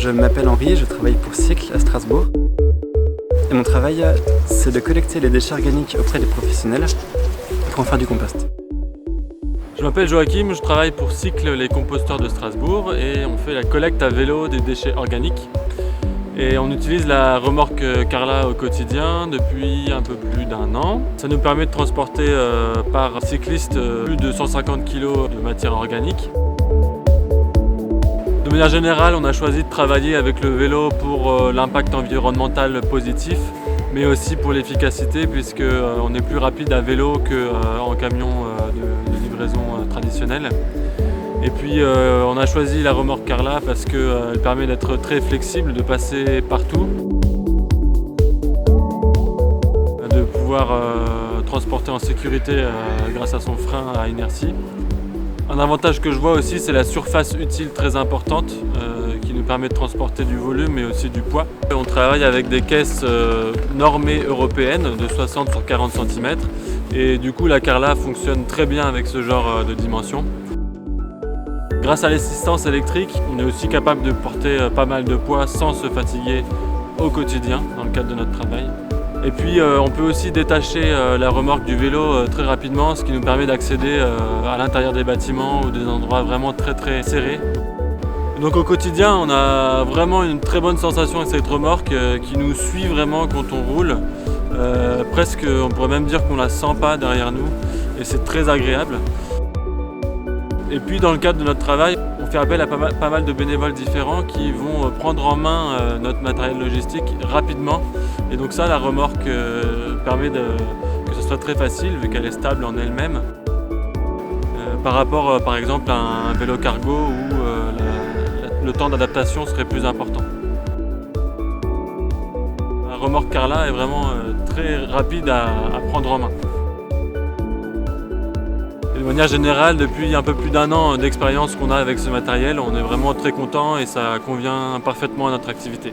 Je m'appelle Henri, je travaille pour Cycle à Strasbourg. Et mon travail, c'est de collecter les déchets organiques auprès des professionnels pour en faire du compost. Je m'appelle Joachim, je travaille pour Cycle, les composteurs de Strasbourg, et on fait la collecte à vélo des déchets organiques. Et on utilise la remorque Carla au quotidien depuis un peu plus d'1 an. Ça nous permet de transporter par cycliste plus de 150 kg de matière organique. De manière générale, on a choisi de travailler avec le vélo pour l'impact environnemental positif, mais aussi pour l'efficacité, puisqu'on est plus rapide à vélo qu'en camion de livraison traditionnelle. Et puis on a choisi la remorque Carla parce qu'elle permet d'être très flexible, de passer partout, de pouvoir transporter en sécurité grâce à son frein à inertie. Un avantage que je vois aussi, c'est la surface utile très importante qui nous permet de transporter du volume mais aussi du poids. On travaille avec des caisses normées européennes de 60 sur 40 cm et du coup la Carla fonctionne très bien avec ce genre de dimension. Grâce à l'assistance électrique, on est aussi capable de porter pas mal de poids sans se fatiguer au quotidien dans le cadre de notre travail. Et puis on peut aussi détacher la remorque du vélo très rapidement, ce qui nous permet d'accéder à l'intérieur des bâtiments ou des endroits vraiment très serrés. Donc au quotidien, on a vraiment une très bonne sensation avec cette remorque qui nous suit vraiment quand on roule. Presque, on pourrait même dire qu'on la sent pas derrière nous et c'est très agréable. Et puis dans le cadre de notre travail, on fait appel à pas mal de bénévoles différents qui vont prendre en main notre matériel logistique rapidement. Et donc ça, la remorque permet que ce soit très facile vu qu'elle est stable en elle-même. Par rapport par exemple à un vélo cargo où le temps d'adaptation serait plus important. La remorque Carla est vraiment très rapide à prendre en main. De manière générale, depuis un peu plus d'1 an d'expérience qu'on a avec ce matériel, on est vraiment très content et ça convient parfaitement à notre activité.